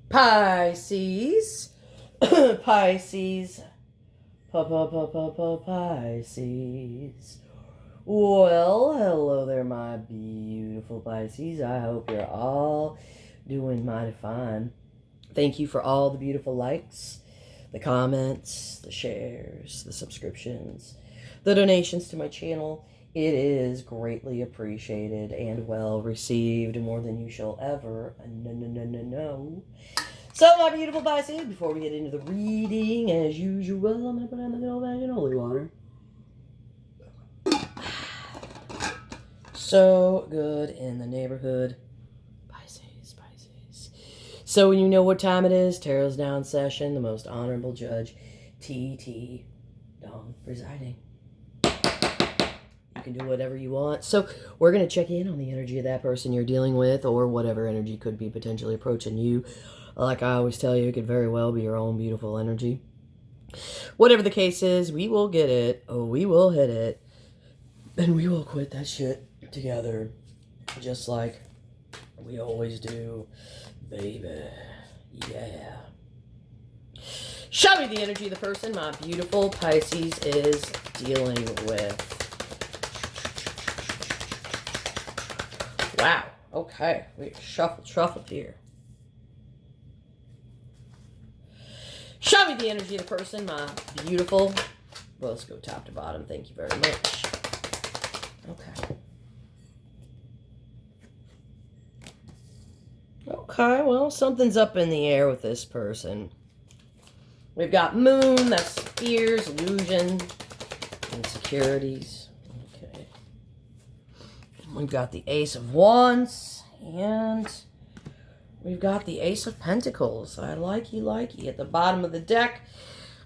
Pisces. Pisces. Pisces. Well, hello there, my beautiful Pisces. I hope you're all doing mighty fine. Thank you for all the beautiful likes, the comments, the shares, the subscriptions, the donations to my channel. It is greatly appreciated and well received, more than you shall ever know. So, my beautiful Pisces, before we get into the reading, as usual, I'm going to put on the good old-fashioned holy water. So good in the neighborhood. Pisces, Pisces. So when you know what time it is, Tarot's now in session. The most honorable judge, T.T. Dong, presiding. You can do whatever you want. So we're going to check in on the energy of that person you're dealing with, or whatever energy could be potentially approaching you. Like I always tell you, it could very well be your own beautiful energy. Whatever the case is, we will get it. Oh, we will hit it. And we will quit that shit together, just like we always do, baby. Yeah. Show me the energy of the person my beautiful Pisces is dealing with. Wow. Okay. We shuffled here. Show me the energy of the person my beautiful. Well, let's go top to bottom. Thank you very much. Okay. Okay, well, something's up in the air with this person. We've got moon, that's fears, illusion, insecurities. Okay. We've got the ace of wands, and we've got the ace of pentacles. I likey at the bottom of the deck.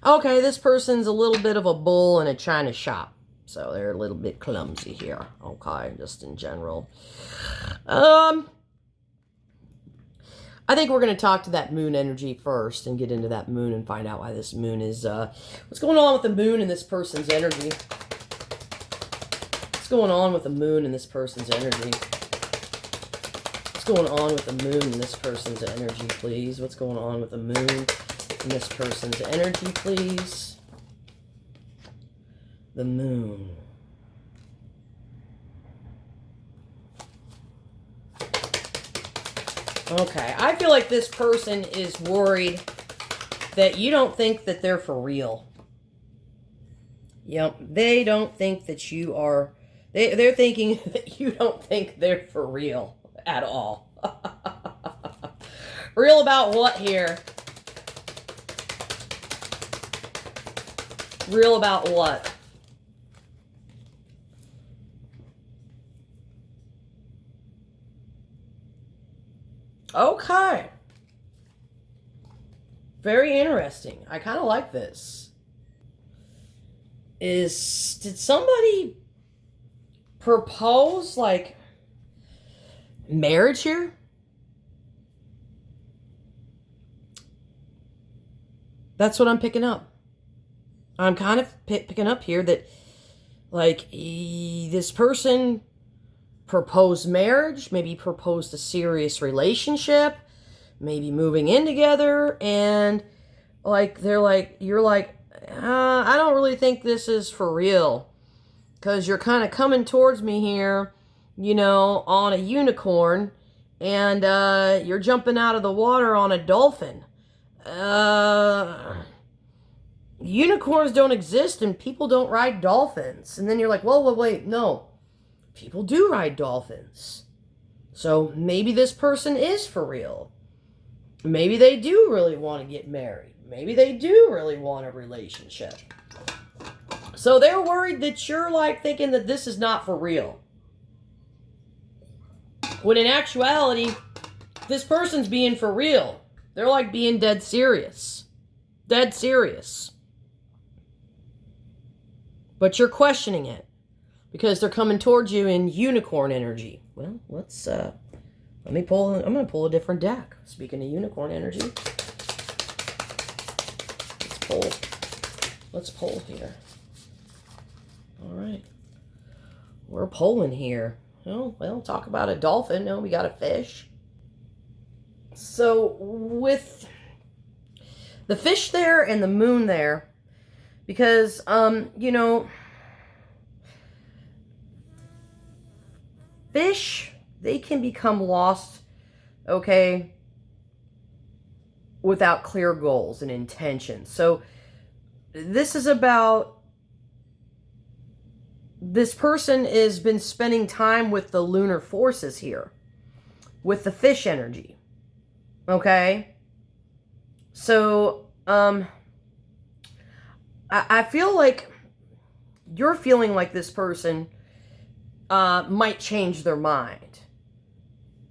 Okay, this person's a little bit of a bull in a china shop. So they're a little bit clumsy here. Okay, just in general. I think we're going to talk to that moon energy first and get into that moon and find out why this moon is, what's going on with the moon in this person's energy? What's going on with the moon in this person's energy? What's going on with the moon in this person's energy, please? What's going on with the moon in this person's energy, please? The moon. Okay, I feel like this person is worried that you don't think that they're for real. Yep, they don't think that you are, they're thinking that you don't think they're for real at all. Real about what here? Real about what? Okay. Very interesting. I kind of like this. Did somebody propose, like, marriage here? That's what I'm picking up. I'm kind of picking up here that, like, this person proposed marriage, maybe proposed a serious relationship, maybe moving in together, and like you're like, I don't really think this is for real, because you're kind of coming towards me here, you know, on a unicorn, and you're jumping out of the water on a dolphin. Unicorns don't exist and people don't ride dolphins. And then you're like, well, wait, no. People do ride dolphins. So maybe this person is for real. Maybe they do really want to get married. Maybe they do really want a relationship. So they're worried that you're like thinking that this is not for real. When in actuality, this person's being for real. They're like being dead serious. Dead serious. But you're questioning it. Because they're coming towards you in unicorn energy. Well, let me pull, I'm going to pull a different deck. Speaking of unicorn energy. Let's pull here. All right. We're pulling here. Oh, well, talk about a dolphin. No, we got a fish. So with the fish there and the moon there, because, you know, fish, they can become lost, okay, without clear goals and intentions. So this is about, this person has been spending time with the lunar forces here, with the fish energy, okay? So, I feel like you're feeling like this person might change their mind.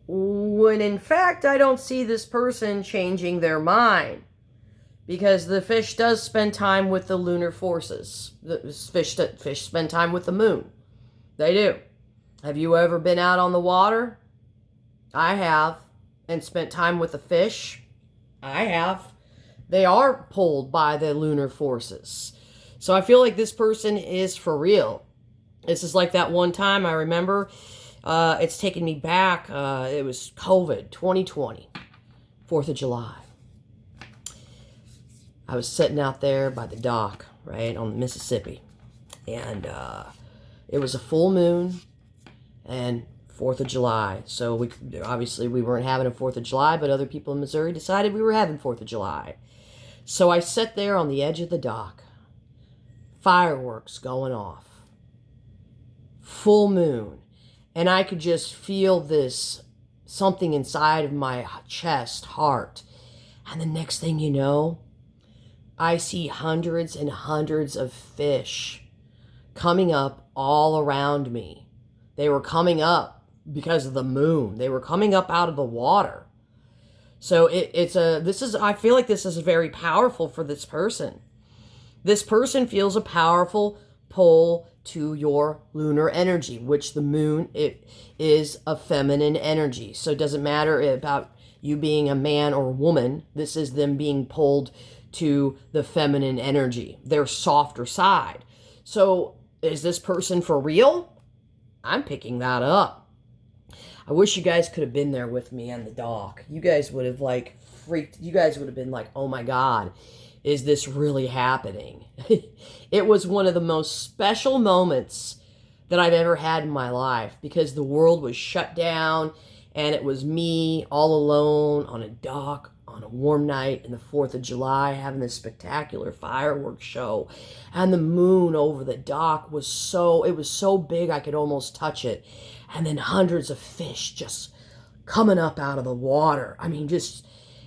When in fact, I don't see this person changing their mind. Because the fish does spend time with the lunar forces. The fish spend time with the moon. They do. Have you ever been out on the water? I have. And spent time with the fish? I have. They are pulled by the lunar forces. So I feel like this person is for real. This is like that one time I remember. It's taken me back. It was COVID 2020. 4th of July. I was sitting out there by the dock, right, on the Mississippi. And it was a full moon and 4th of July. So we weren't having a 4th of July, but other people in Missouri decided we were having 4th of July. So I sat there on the edge of the dock. Fireworks going off. Full moon. And I could just feel this, something inside of my chest, heart. And the next thing you know, I see hundreds and hundreds of fish coming up all around me. They were coming up because of the moon. They were coming up out of the water. So I feel like this is very powerful for this person. This person feels a powerful pull to your lunar energy, which the moon, it is a feminine energy. So it doesn't matter about you being a man or a woman. This is them being pulled to the feminine energy, their softer side. So is this person for real? I'm picking that up. I wish you guys could have been there with me on the dock. You guys would have like freaked. You guys would have been like, oh my God, is this really happening? It was one of the most special moments that I've ever had in my life because the world was shut down and it was me all alone on a dock on a warm night in the 4th of July having this spectacular fireworks show. And the moon over the dock was so big I could almost touch it. And then hundreds of fish just coming up out of the water. I mean,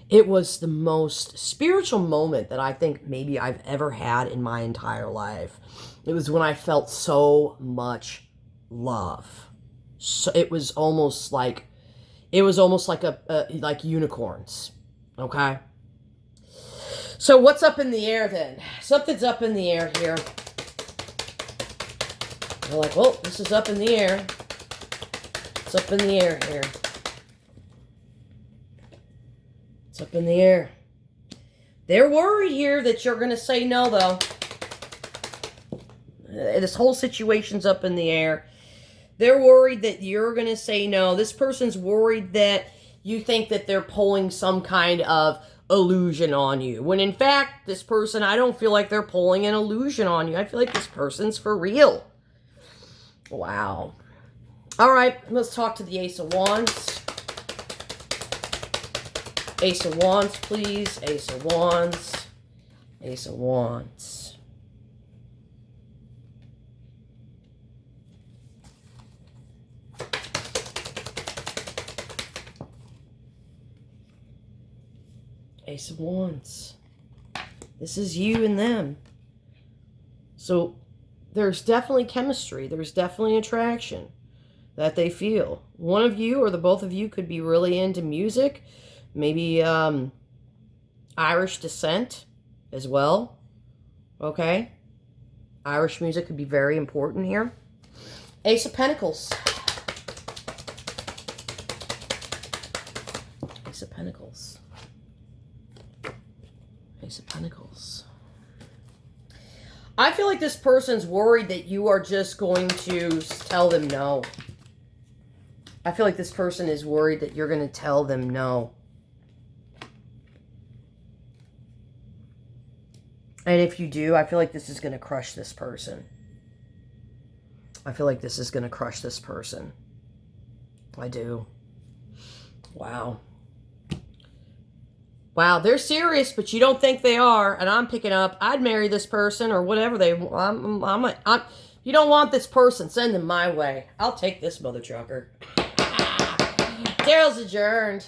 it was the most spiritual moment that I think maybe I've ever had in my entire life. It was when I felt so much love. So it was almost like like unicorns. Okay. So what's up in the air then? Something's up in the air here. They're like, well, this is up in the air. It's up in the air here. It's up in the air. They're worried here that you're going to say no, though. This whole situation's up in the air. They're worried that you're going to say no. This person's worried that you think that they're pulling some kind of illusion on you. When in fact, this person, I don't feel like they're pulling an illusion on you. I feel like this person's for real. Wow. All right, let's talk to the Ace of Wands. Ace of Wands, please. Ace of Wands. Ace of Wands. Ace of Wands. This is you and them. So there's definitely chemistry. There's definitely attraction that they feel. One of you or the both of you could be really into music. Maybe Irish descent as well. Okay? Irish music could be very important here. Ace of Pentacles. Ace of Pentacles. Ace of Pentacles. I feel like this person's worried that you are just going to tell them no. I feel like this person is worried that you're going to tell them no. And if you do, I feel like this is going to crush this person. I feel like this is going to crush this person. I do. Wow. Wow, they're serious, but you don't think they are. And I'm picking up, I'd marry this person or whatever they want. You don't want this person, send them my way. I'll take this mother trucker. Tarot's adjourned.